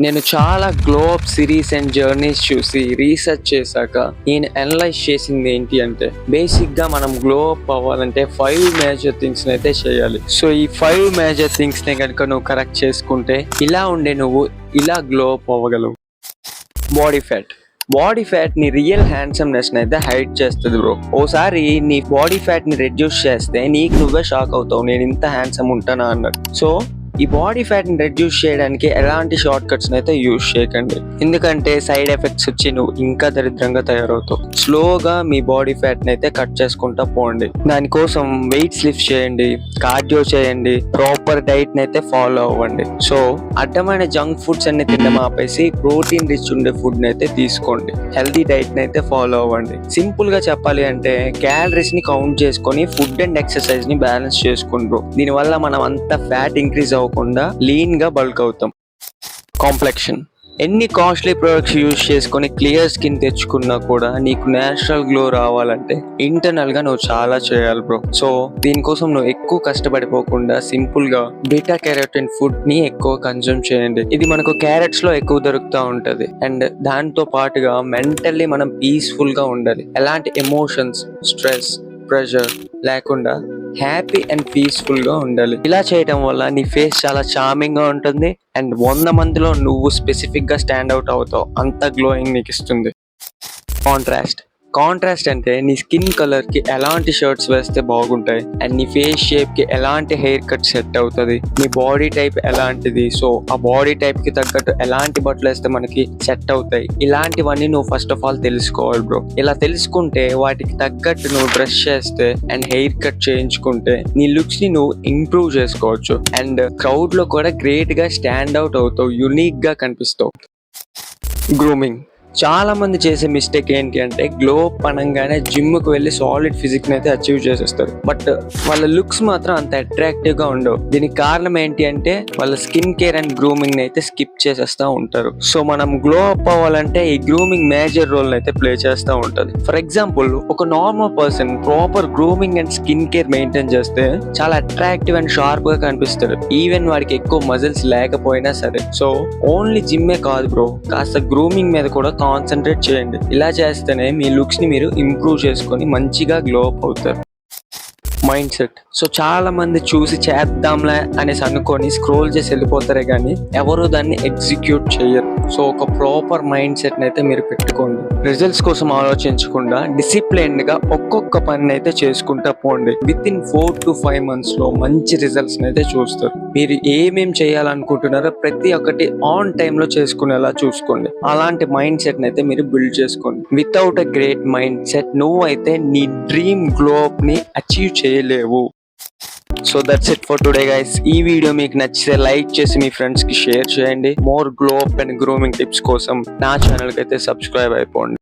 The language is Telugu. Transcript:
నేను చాలా glow up series and journeys చూసి రీసెర్చ్ చేశాక నేను అనలైజ్ చేసింది ఏంటి అంటే బేసిక్ గా మనం గ్లో అప్ అవ్వాలంటే 5 మేజర్ థింగ్స్ అయితే చేయాలి. సో ఈ 5 మేజర్ థింగ్స్ ని కనుక నువ్వు కరెక్ట్ చేసుకుంటే ఇలా ఉండే నువ్వు ఇలా గ్లో అప్ అవ్వగలవు. బాడీ ఫ్యాట్ ని రియల్ హ్యాండ్సమ్నెస్ అయితే హైడ్ చేస్తుంది బ్రో. ఓసారి నీ బాడీ ఫ్యాట్ ని రెడ్యూస్ చేస్తే నీకు నువ్వే షాక్ అవుతావు, నేను ఇంత హ్యాండ్సమ్ ఉంటానా అన్నట్టు. సో ఈ బాడీ ఫ్యాట్ ని రెడ్యూస్ చేయడానికి ఎలాంటి షార్ట్ కట్స్ అయితే యూజ్ చేయకండి, ఎందుకంటే సైడ్ ఎఫెక్ట్స్ వచ్చి నువ్వు ఇంకా దరిద్రంగా తయారవుతావు. స్లోగా మీ బాడీ ఫ్యాట్ ని అయితే కట్ చేసుకుంటా పోండి. దానికోసం వెయిట్స్ లిఫ్ట్ చేయండి, కార్డియో చేయండి, ప్రాపర్ డైట్ ని అయితే ఫాలో అవ్వండి. సో అడ్డమైన జంక్ ఫుడ్స్ అన్ని తినడం ఆపేసి ప్రోటీన్ రిచ్ ఉండే ఫుడ్ ని అయితే తీసుకోండి, హెల్తీ డైట్ ని అయితే ఫాలో అవ్వండి. సింపుల్ గా చెప్పాలి అంటే క్యాలరీస్ ని కౌంట్ చేసుకొని ఫుడ్ అండ్ ఎక్సర్సైజ్ ని బ్యాలెన్స్ చేసుకుంటారు. దీనివల్ల మనం అంత ఫ్యాట్ ఇంక్రీజ్ అవ్వకుండా లీన్ గా బల్క్ అవుతాం. కాంప్లెక్షన్. ఎన్ని కాస్ట్లీ ప్రొడక్ట్స్ యూజ్ చేసుకొని క్లియర్ స్కిన్ తెచ్చుకున్నా కూడా నీకు నేచురల్ గ్లో రావాలంటే ఇంటర్నల్ గా నువ్వు చాలా చేయాలి బ్రో. సో దీనికోసం నువ్వు ఎక్కువ కష్టపడిపోకుండా సింపుల్ గా బీటా కెరోటిన్ ఫుడ్ ని ఎక్కువ కన్జ్యూమ్ చేయండి. ఇది మనకు క్యారెట్స్ లో ఎక్కువ దొరుకుతూ ఉంటది. అండ్ దాంతో పాటుగా మెంటల్లీ మనం పీస్ఫుల్ గా ఉండాలి. ఎలాంటి ఎమోషన్స్, స్ట్రెస్, ప్రెషర్ లేకుండా హ్యాపీ అండ్ పీస్ఫుల్ గా ఉండాలి. ఇలా చేయడం వల్ల నీ ఫేస్ చాలా చార్మింగ్ గా ఉంటుంది అండ్ 100 మందిలో నువ్వు స్పెసిఫిక్ గా స్టాండ్ అవుట్ అవుతావు, అంత గ్లోయింగ్ నీకు ఇస్తుంది. కాంట్రాస్ట్ అంటే నీ స్కిన్ కలర్ కి ఎలాంటి షర్ట్స్ వేస్తే బాగుంటాయి అండ్ నీ ఫేస్ షేప్ కి ఎలాంటి హెయిర్ కట్ సెట్ అవుతుంది, నీ బాడీ టైప్ ఎలాంటిది, సో ఆ బాడీ టైప్ కి తగ్గట్టు ఎలాంటి బట్టలు వేస్తే మనకి సెట్ అవుతాయి, ఇలాంటివన్నీ నువ్వు ఫస్ట్ ఆఫ్ ఆల్ తెలుసుకోవాలి బ్రో. ఇలా తెలుసుకుంటే వాటికి తగ్గట్టు నువ్వు డ్రెస్ చేస్తే అండ్ హెయిర్ కట్ చేయించుకుంటే నీ లుక్స్ ని నువ్వు ఇంప్రూవ్ చేసుకోవచ్చు అండ్ క్రౌడ్ లో కూడా గ్రేట్ గా స్టాండ్ అవుట్ అవుతావు, యునిక్ గా కనిపిస్తావు. గ్రూమింగ్. చాలా మంది చేసే మిస్టేక్ ఏంటి అంటే గ్లో అప్ అనగానే జిమ్ కు వెళ్ళి సాలిడ్ ఫిజిక్ అయితే అచీవ్ చేసేస్తారు, బట్ వాళ్ళ లుక్స్ మాత్రం అంత అట్రాక్టివ్ గా ఉండవు. దీనికి కారణం ఏంటి అంటే వాళ్ళ స్కిన్ కేర్ అండ్ గ్రూమింగ్ అయితే స్కిప్ చేసేస్తా ఉంటారు. సో మనం గ్లో అప్ అవ్వాలంటే ఈ గ్రూమింగ్ మేజర్ రోల్ అయితే ప్లే చేస్తూ ఉంటది. ఫర్ ఎగ్జాంపుల్ ఒక normal person proper grooming and skin care maintain చేస్తే చాలా అట్రాక్టివ్ అండ్ షార్ప్ గా కనిపిస్తారు, ఈవెన్ వాడికి ఎక్కువ మజిల్స్ లేకపోయినా సరే. సో ఓన్లీ జిమ్మే కాదు బ్రో, కాస్త గ్రూమింగ్ మీద కూడా కాన్సన్ట్రేట్ చేయండి. ఇలా చేస్తేనే మీ లుక్స్ ని మీరు ఇంప్రూవ్ చేసుకొని మంచిగా గ్లో అప్ అవుతారు. Mind set. సో చాలా మంది చూసి చేద్దాంలే అనేసి అనుకొని స్క్రోల్ చేసి వెళ్ళిపోతారే కానీ ఎవరు దాన్ని ఎగ్జిక్యూట్ చేయరు. సో ఒక ప్రాపర్ మైండ్ సెట్ అయితే మీరు పెట్టుకోండి. రిజల్ట్స్ కోసం ఆలోచించకుండా డిసిప్లైన్డ్ గా ఒక్కొక్క పని అయితే చేసుకుంటా పోండి. విత్ ఇన్ 4 to 5 months లో మంచి రిజల్ట్స్ అయితే చూస్తారు. మీరు ఏమేం చేయాలనుకుంటున్నారో ప్రతి ఒక్కటి ఆన్ టైమ్ లో చేసుకునేలా చూసుకోండి. అలాంటి మైండ్ సెట్ అయితే మీరు బిల్డ్ చేసుకోండి. Without a great mind set నువ్వు అయితే నీ డ్రీమ్ గ్లో అప్ ని అచీవ్ చేయలేవు. So that's it for today guys. ఈ వీడియో మీకు నచ్చితే లైక్ చేసి మీ ఫ్రెండ్స్ కి షేర్ చేయండి. More glow up and grooming tips కోసం నా ఛానల్ కి అయితే సబ్స్క్రైబ్ అయిపోండి.